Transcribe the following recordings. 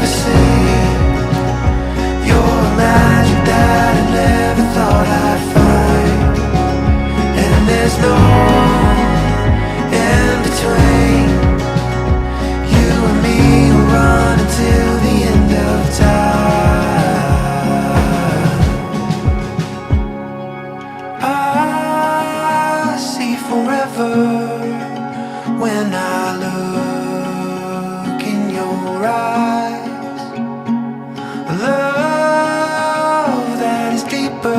never see. You're a magic that I never thought I'd find. And there's no in between. You and me will run until the end of time. I see forever when I look in your eyes. A love that is deeper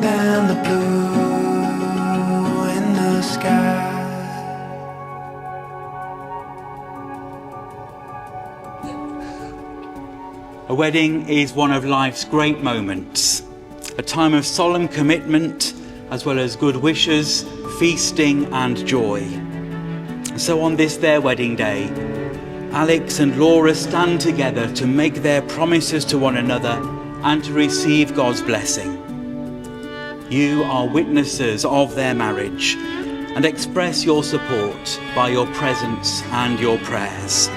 than the blue in the sky. A wedding is one of life's great moments, a time of solemn commitment as well as good wishes, feasting and joy. So on this their wedding day, Alex and Laura stand together to make their promises to one another and to receive God's blessing. You are witnesses of their marriage and express your support by your presence and your prayers.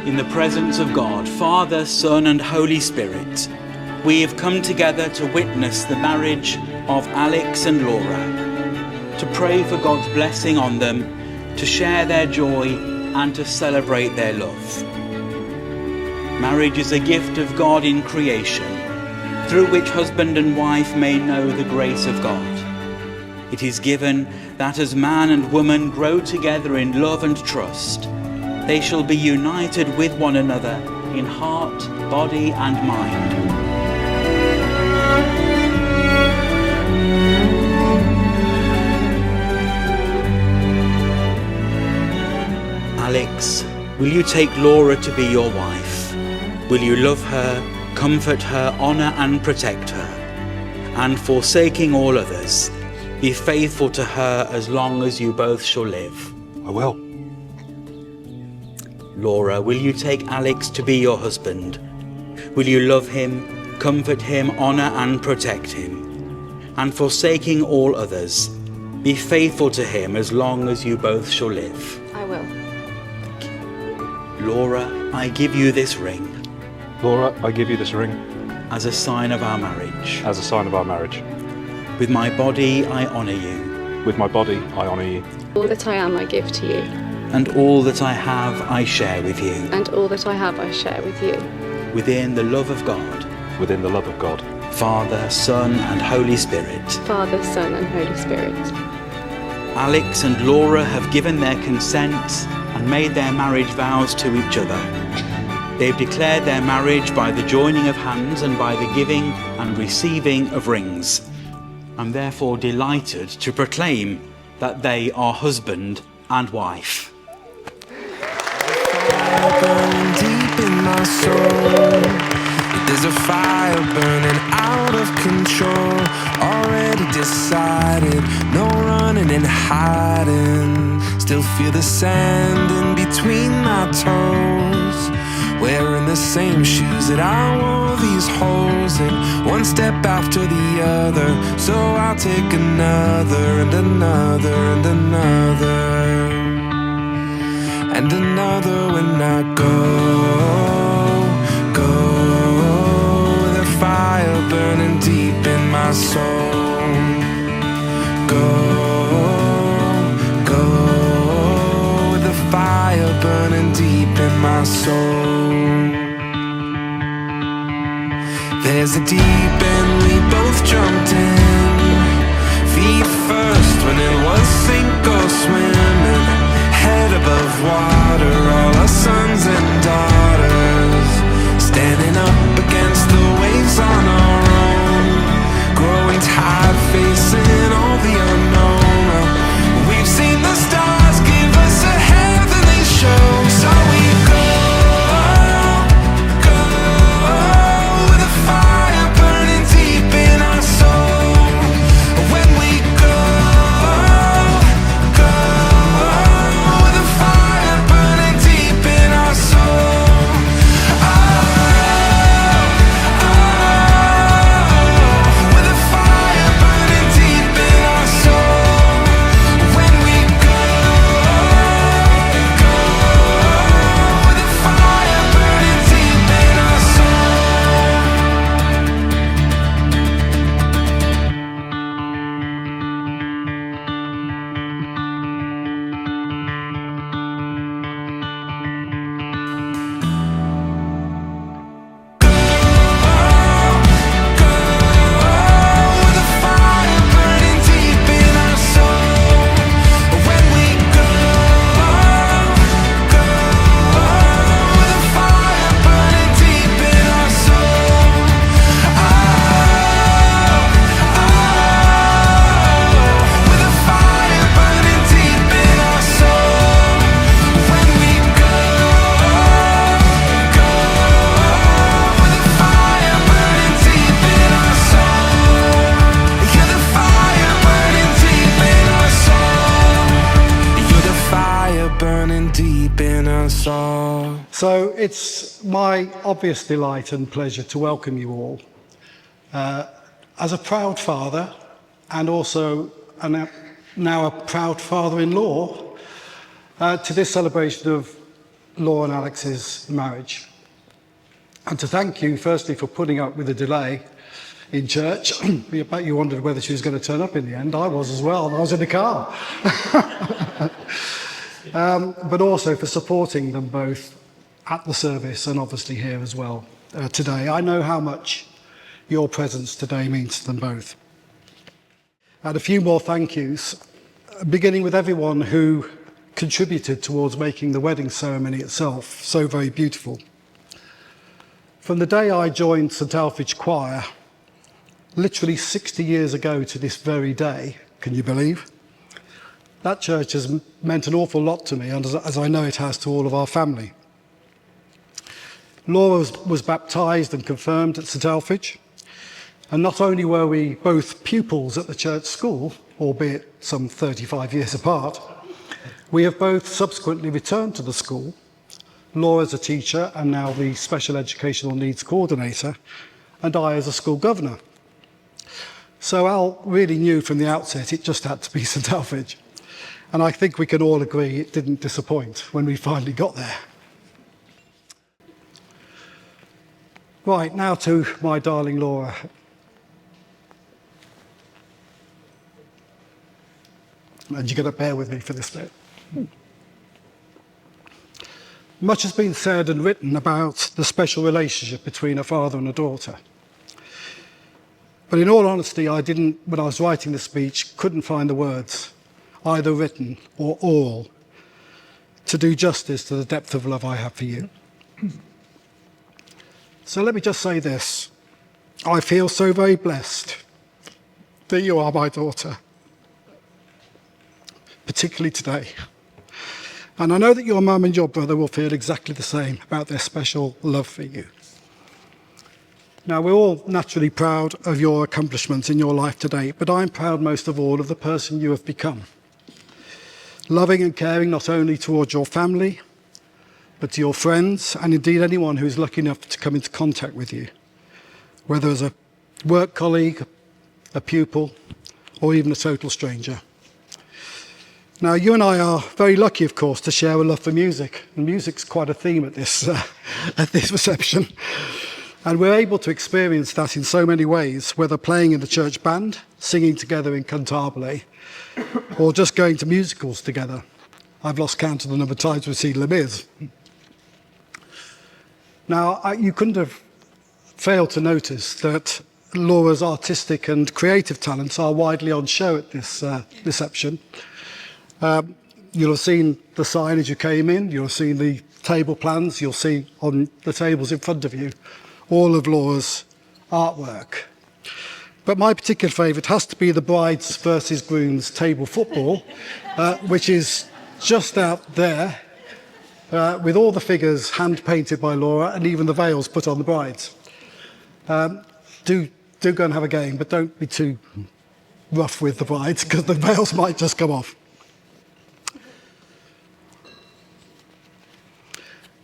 In the presence of God, Father, Son and Holy Spirit, we have come together to witness the marriage of Alex and Laura, to pray for God's blessing on them, to share their joy and to celebrate their love. Marriage is a gift of God in creation, through which husband and wife may know the grace of God. It is given that as man and woman grow together in love and trust, they shall be united with one another in heart, body and mind. Alex, will you take Laura to be your wife? Will you love her, comfort her, honour and protect her? And forsaking all others, be faithful to her as long as you both shall live? I will. Laura, will you take Alex to be your husband? Will you love him, comfort him, honour and protect him? And forsaking all others, be faithful to him as long as you both shall live? I will. Laura, I give you this ring. Laura, I give you this ring. As a sign of our marriage. As a sign of our marriage. With my body, I honour you. With my body, I honour you. All that I am, I give to you. And all that I have, I share with you. And all that I have, I share with you. Within the love of God. Within the love of God. Father, Son and Holy Spirit. Father, Son and Holy Spirit. Alex and Laura have given their consent and made their marriage vows to each other. They've declared their marriage by the joining of hands and by the giving and receiving of rings. I'm therefore delighted to proclaim that they are husband and wife. Burning deep in my soul, there's a fire burning out of control. Already decided, no running and hiding. Still feel the sand in between my toes. Wearing the same shoes that I wore these holes in. One step after the other, so I'll take another and another and another and another when I go, the fire burning deep in my soul. Go, the fire burning deep in my soul. There's a deep end we both jumped in, feet first when it was sink or swim. Head above water, all our sons and daughters, standing up against the waves on our own, growing tired, facing all the unknown. We've seen the stars give us a heavenly show, so we go, with a fire burning deep in our soul. When we go, with a fire burning deep in our soul. So it's my obvious delight and pleasure to welcome you all. As a proud father and also now a proud father-in-law to this celebration of Laura and Alex's marriage. And to thank you firstly for putting up with the delay in church. I bet you wondered whether she was going to turn up in the end. I was as well. I was in the car. But also for supporting them both at the service and obviously here as well today. I know how much your presence today means to them both. And a few more thank yous, beginning with everyone who contributed towards making the wedding ceremony itself so very beautiful. From the day I joined St Alfred's Choir, literally 60 years ago to this very day, can you believe? That church has meant an awful lot to me, and as I know it has to all of our family. Laura was baptised and confirmed at St Alfred's, and not only were we both pupils at the church school, albeit some 35 years apart, we have both subsequently returned to the school, Laura as a teacher and now the Special Educational Needs Coordinator, and I as a school governor. So Al really knew from the outset it just had to be St Alfred's. And I think we can all agree it didn't disappoint when we finally got there. Right, now to my darling Laura. And you're going to bear with me for this bit. Much has been said and written about the special relationship between a father and a daughter. But in all honesty, when I was writing the speech, couldn't find the words, either written or oral, to do justice to the depth of love I have for you. So let me just say this. I feel so very blessed that you are my daughter, particularly today. And I know that your mum and your brother will feel exactly the same about their special love for you. Now, we're all naturally proud of your accomplishments in your life today, but I'm proud most of all of the person you have become. Loving and caring not only towards your family, but to your friends, and indeed anyone who is lucky enough to come into contact with you, whether as a work colleague, a pupil, or even a total stranger. Now, you and I are very lucky, of course, to share a love for music, and music's quite a theme at this reception. And we're able to experience that in so many ways, whether playing in the church band, singing together in cantabile, or just going to musicals together. I've lost count of the number of times we've seen Les Mis. Now, you couldn't have failed to notice that Laura's artistic and creative talents are widely on show at this reception. You'll have seen the sign as you came in, you'll have seen the table plans, you'll see on the tables in front of you all of Laura's artwork. But my particular favourite has to be the brides versus grooms table football, which is just out there, with all the figures hand-painted by Laura and even the veils put on the brides. Do go and have a game, but don't be too rough with the brides, because the veils might just come off.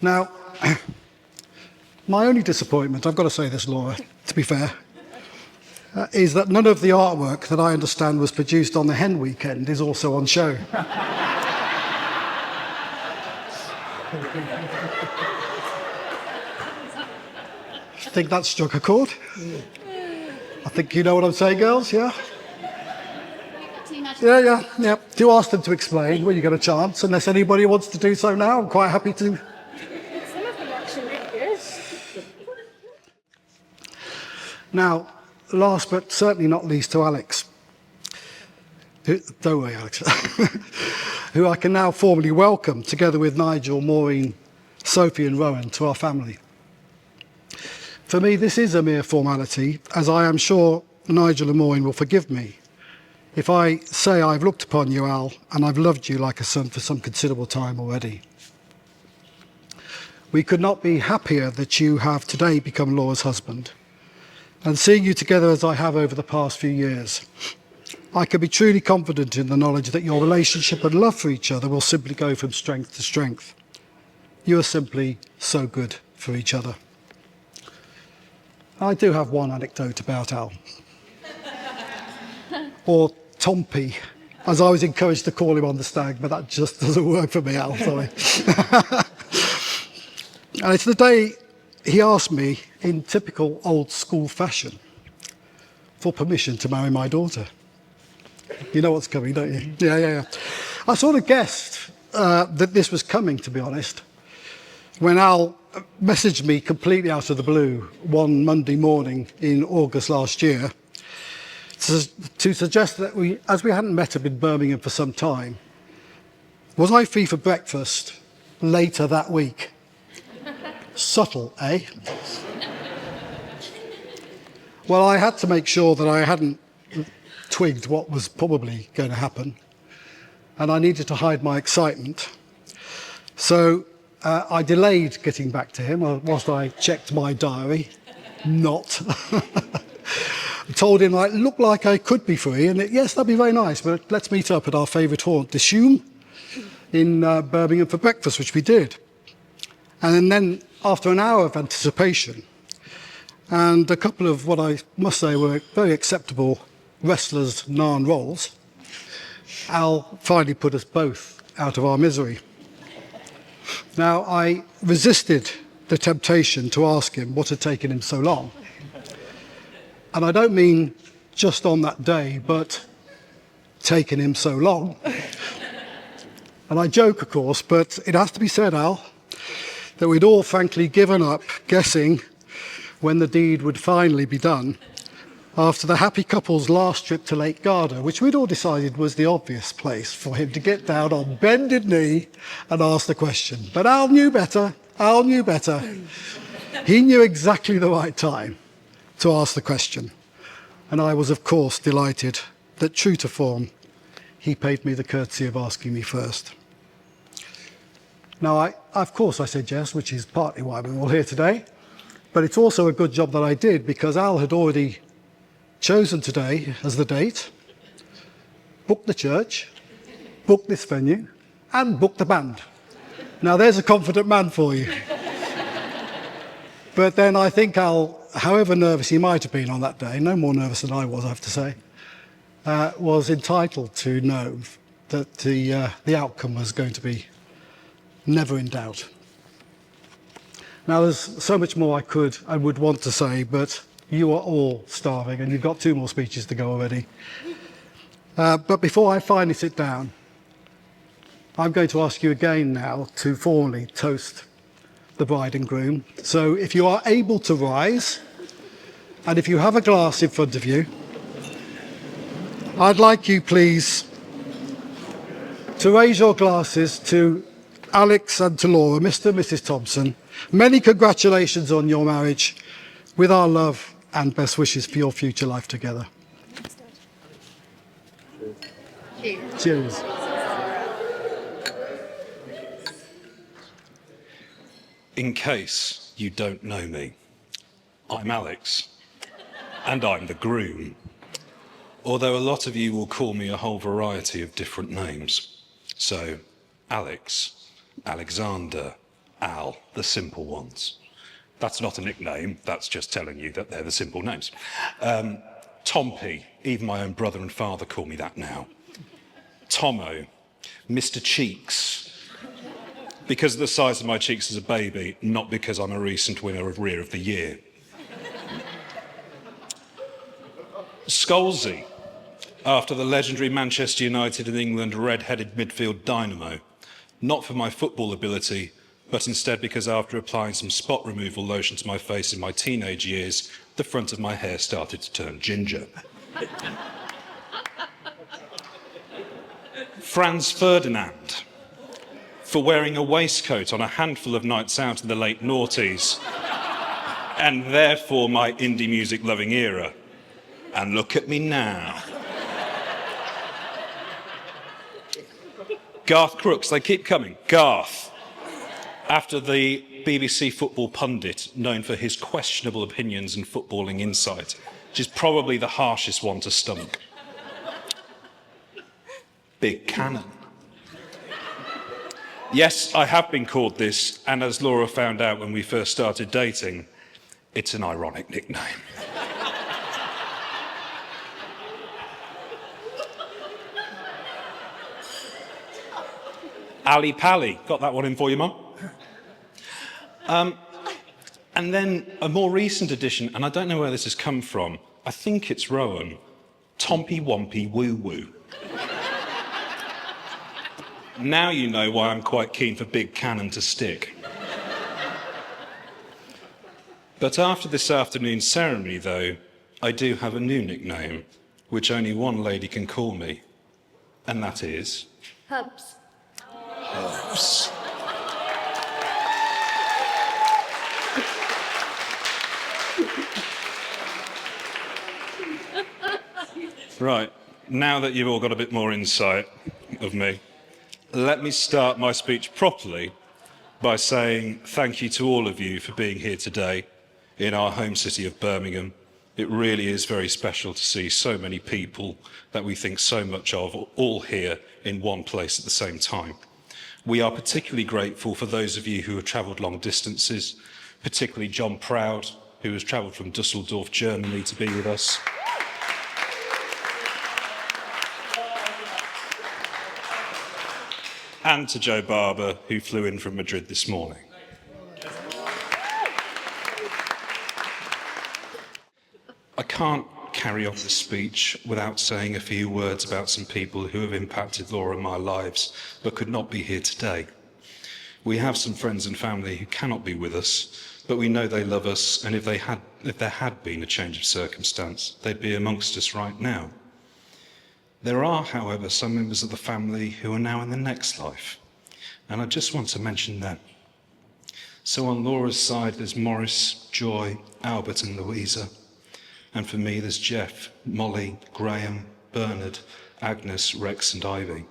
Now, my only disappointment, I've got to say this, Laura, to be fair, is that none of the artwork that I understand was produced on the hen weekend is also on show. I think that struck a chord. I think you know what I'm saying, girls, yeah? Yeah. Do ask them to explain when you get a chance, unless anybody wants to do so now. I'm quite happy to. Some of them actually look good. Now, last but certainly not least to Alex. Don't worry, Alex. Who I can now formally welcome, together with Nigel, Maureen, Sophie and Rowan, to our family. For me, this is a mere formality, as I am sure Nigel and Maureen will forgive me if I say I've looked upon you, Al, and I've loved you like a son for some considerable time already. We could not be happier that you have today become Laura's husband. And seeing you together as I have over the past few years, I can be truly confident in the knowledge that your relationship and love for each other will simply go from strength to strength. You are simply so good for each other. I do have one anecdote about Al. Or Tompy, as I was encouraged to call him on the stag, but that just doesn't work for me, Al, sorry. And it's the day he asked me, in typical old school fashion, for permission to marry my daughter. You know what's coming, don't you? Yeah. I sort of guessed that this was coming, to be honest, when Al messaged me completely out of the blue one Monday morning in August last year to suggest that as we hadn't met up in Birmingham for some time, was I free for breakfast later that week? Subtle, eh? Well, I had to make sure that I hadn't twigged what was probably going to happen, and I needed to hide my excitement. So I delayed getting back to him whilst I checked my diary. Not. I told him I looked like I could be free, and yes, that'd be very nice, but let's meet up at our favourite haunt, the Shoom, in Birmingham for breakfast, which we did. And then, after an hour of anticipation, and a couple of what I must say were very acceptable wrestlers' naan rolls, Al finally put us both out of our misery. Now, I resisted the temptation to ask him what had taken him so long. And I don't mean just on that day, but taken him so long. And I joke, of course, but it has to be said, Al, that we'd all frankly given up guessing when the deed would finally be done after the happy couple's last trip to Lake Garda, which we'd all decided was the obvious place for him to get down on bended knee and ask the question. But Al knew better. Al knew better. He knew exactly the right time to ask the question. And I was, of course, delighted that, true to form, he paid me the courtesy of asking me first. Now, of course, I said yes, which is partly why we're all here today. But it's also a good job that I did, because Al had already chosen today as the date, booked the church, booked this venue, and booked the band. Now, there's a confident man for you. But then I think Al, however nervous he might have been on that day, no more nervous than I was, I have to say, was entitled to know that the outcome was going to be never in doubt. Now, there's so much more I could and would want to say, but you are all starving, and you've got 2 more speeches to go already. But before I finally sit down, I'm going to ask you again now to formally toast the bride and groom. So if you are able to rise, and if you have a glass in front of you, I'd like you, please, to raise your glasses to Alex and to Laura, Mr and Mrs Thompson. Many congratulations on your marriage, with our love and best wishes for your future life together. Cheers. Cheers. In case you don't know me, I'm Alex, and I'm the groom. Although a lot of you will call me a whole variety of different names. So, Alex, Alexander, Al, the simple ones. That's not a nickname, that's just telling you that they're the simple names. Tompy, even my own brother and father call me that now. Tomo, Mr Cheeks, because of the size of my cheeks as a baby, not because I'm a recent winner of Rear of the Year. Scholesy, after the legendary Manchester United and England red-headed midfield dynamo, not for my football ability, but instead because after applying some spot removal lotion to my face in my teenage years, the front of my hair started to turn ginger. Franz Ferdinand, for wearing a waistcoat on a handful of nights out in the late noughties, and therefore my indie music loving era. And look at me now. Garth Crooks, they keep coming. Garth. After the BBC football pundit, known for his questionable opinions and footballing insight, which is probably the harshest one to stomach. Big Cannon. Yes, I have been called this, and as Laura found out when we first started dating, it's an ironic nickname. Ali Pally, got that one in for you, Mum? And then a more recent addition, and I don't know where this has come from, I think it's Rowan, Tompy Wompy Woo Woo. Now you know why I'm quite keen for Big Cannon to stick. But after this afternoon's ceremony, though, I do have a new nickname, which only one lady can call me, and that is... Hubs. Hubs. Right, now that you've all got a bit more insight of me, let me start my speech properly by saying thank you to all of you for being here today in our home city of Birmingham. It really is very special to see so many people that we think so much of all here in one place at the same time. We are particularly grateful for those of you who have travelled long distances, particularly John Proud, who has travelled from Dusseldorf, Germany to be with us. And to Joe Barber, who flew in from Madrid this morning. I can't carry on this speech without saying a few words about some people who have impacted Laura and my lives, but could not be here today. We have some friends and family who cannot be with us, but we know they love us, and if there had been a change of circumstance, they'd be amongst us right now. There are, however, some members of the family who are now in the next life, and I just want to mention them. So on Laura's side, there's Morris, Joy, Albert and Louisa. And for me, there's Jeff, Molly, Graham, Bernard, Agnes, Rex and Ivy.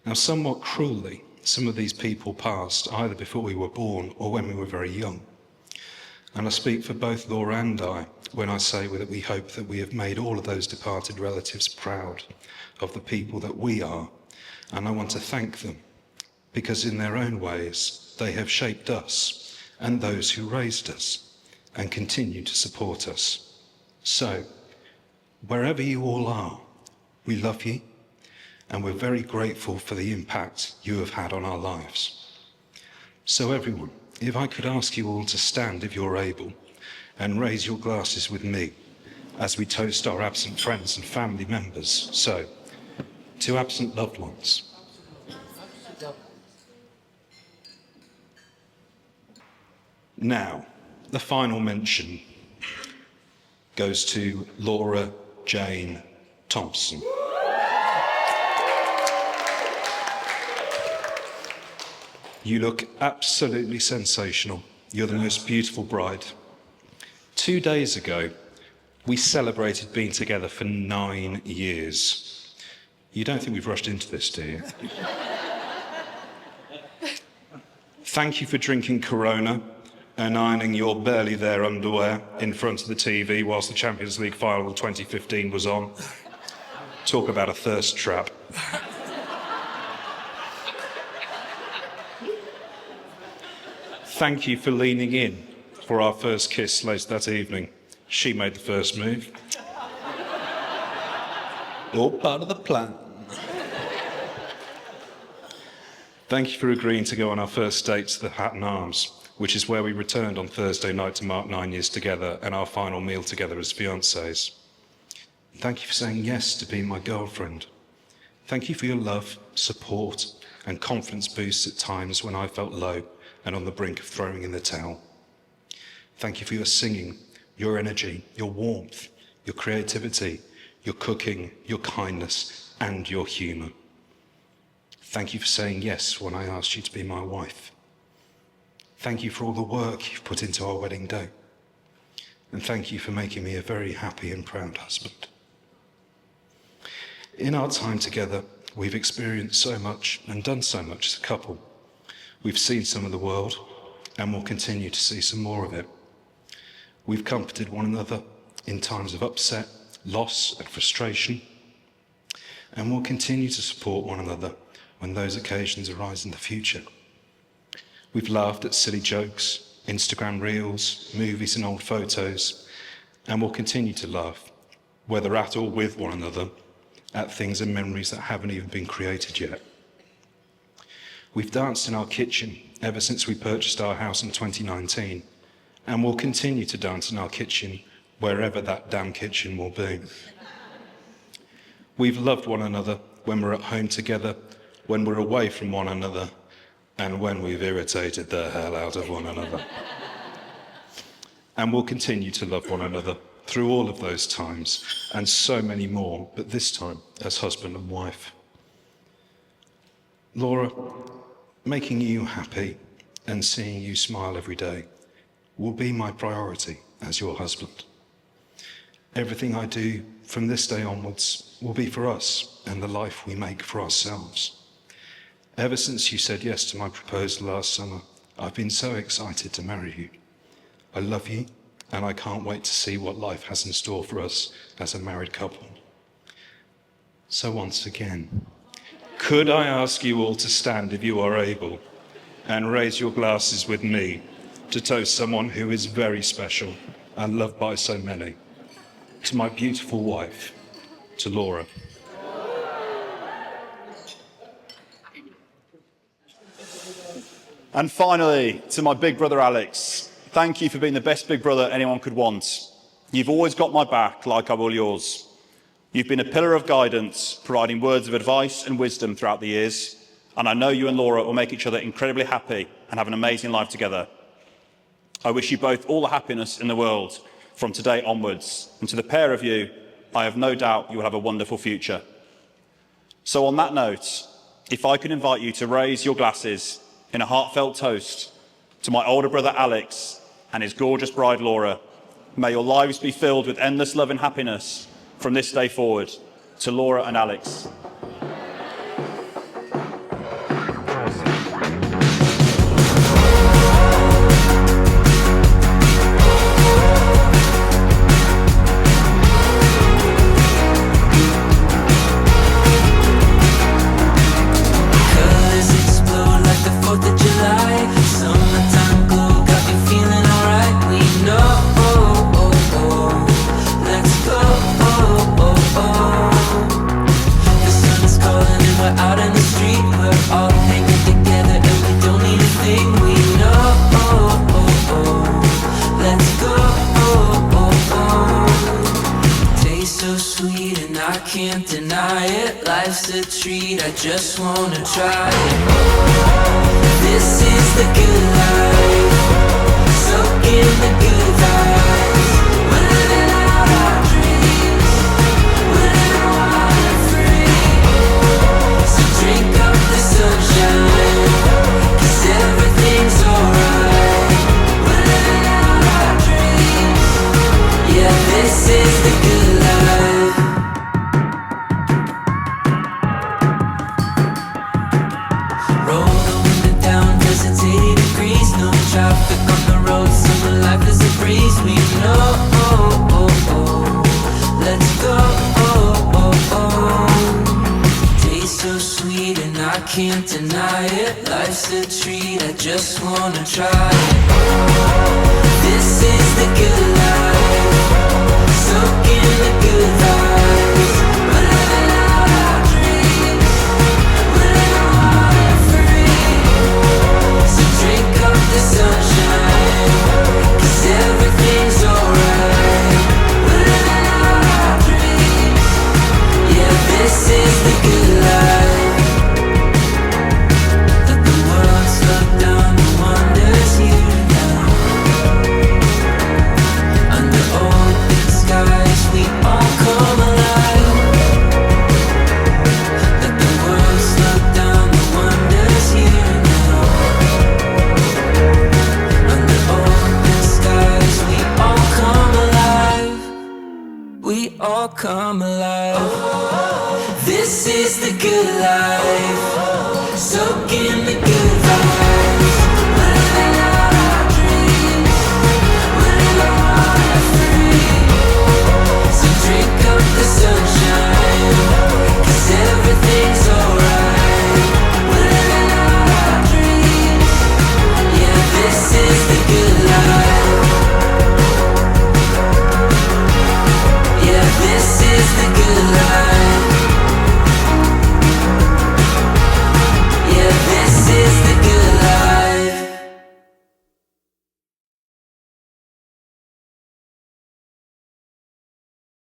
Now, somewhat cruelly, some of these people passed either before we were born or when we were very young. And I speak for both Laura and I when I say that we hope that we have made all of those departed relatives proud of the people that we are. And I want to thank them because in their own ways, they have shaped us and those who raised us and continue to support us. So, wherever you all are, we love you and we're very grateful for the impact you have had on our lives. So everyone, if I could ask you all to stand if you're able and raise your glasses with me as we toast our absent friends and family members. So, to absent loved ones. Now, the final mention goes to Laura Jane Thompson. You look absolutely sensational. You're the most beautiful bride. 2 days ago, we celebrated being together for 9 years. You don't think we've rushed into this, do you? Thank you for drinking Corona and ironing your barely there underwear in front of the TV whilst the Champions League final of 2015 was on. Talk about a thirst trap. Thank you for leaning in for our first kiss later that evening. She made the first move. All part of the plan. Thank you for agreeing to go on our first date to the Hatton Arms, which is where we returned on Thursday night to mark 9 years together and our final meal together as fiancés. Thank you for saying yes to being my girlfriend. Thank you for your love, support, and confidence boosts at times when I felt low and on the brink of throwing in the towel. Thank you for your singing, your energy, your warmth, your creativity, your cooking, your kindness, and your humour. Thank you for saying yes when I asked you to be my wife. Thank you for all the work you've put into our wedding day. And thank you for making me a very happy and proud husband. In our time together, we've experienced so much and done so much as a couple. We've seen some of the world and will continue to see some more of it. We've comforted one another in times of upset, loss and frustration, and we'll continue to support one another when those occasions arise in the future. We've laughed at silly jokes, Instagram reels, movies and old photos, and will continue to laugh, whether at or with one another, at things and memories that haven't even been created yet. We've danced in our kitchen ever since we purchased our house in 2019, and will continue to dance in our kitchen wherever that damn kitchen will be. We've loved one another when we're at home together, when we're away from one another, and when we've irritated the hell out of one another. And we'll continue to love one another through all of those times, and so many more, but this time as husband and wife. Laura, making you happy and seeing you smile every day will be my priority as your husband. Everything I do from this day onwards will be for us and the life we make for ourselves. Ever since you said yes to my proposal last summer, I've been so excited to marry you. I love you, and I can't wait to see what life has in store for us as a married couple. So once again, could I ask you all to stand if you are able and raise your glasses with me to toast someone who is very special and loved by so many, to my beautiful wife, to Laura. And finally, to my big brother Alex, thank you for being the best big brother anyone could want. You've always got my back like I will yours. You've been a pillar of guidance, providing words of advice and wisdom throughout the years, and I know you and Laura will make each other incredibly happy and have an amazing life together. I wish you both all the happiness in the world from today onwards, and to the pair of you, I have no doubt you will have a wonderful future. So on that note, if I could invite you to raise your glasses in a heartfelt toast to my older brother Alex and his gorgeous bride Laura. May your lives be filled with endless love and happiness from this day forward. To Laura and Alex. Can't deny it, life's a treat, I just wanna try it. This is the good life, soak in the good vibes. We're living out our dreams, we're living wild and free. So drink up the sunshine, 'cause everything's alright. We're living out our dreams, yeah, this is the good life. Traffic on the road, summer life is a breeze. We know, let's go. Tastes so sweet and I can't deny it. Life's a treat, I just wanna try it. This is the good life, soak in the good vibes. We're living out our dreams, we're living wild and free. So drink up the sunshine, 'cause everything's alright. We're living out our dreams, yeah, this is the good life. Let the world slow down, the wonders here now. Under open skies, we all come alive. Let the world slow down, the wonders here now. We all come alive. This is the good life.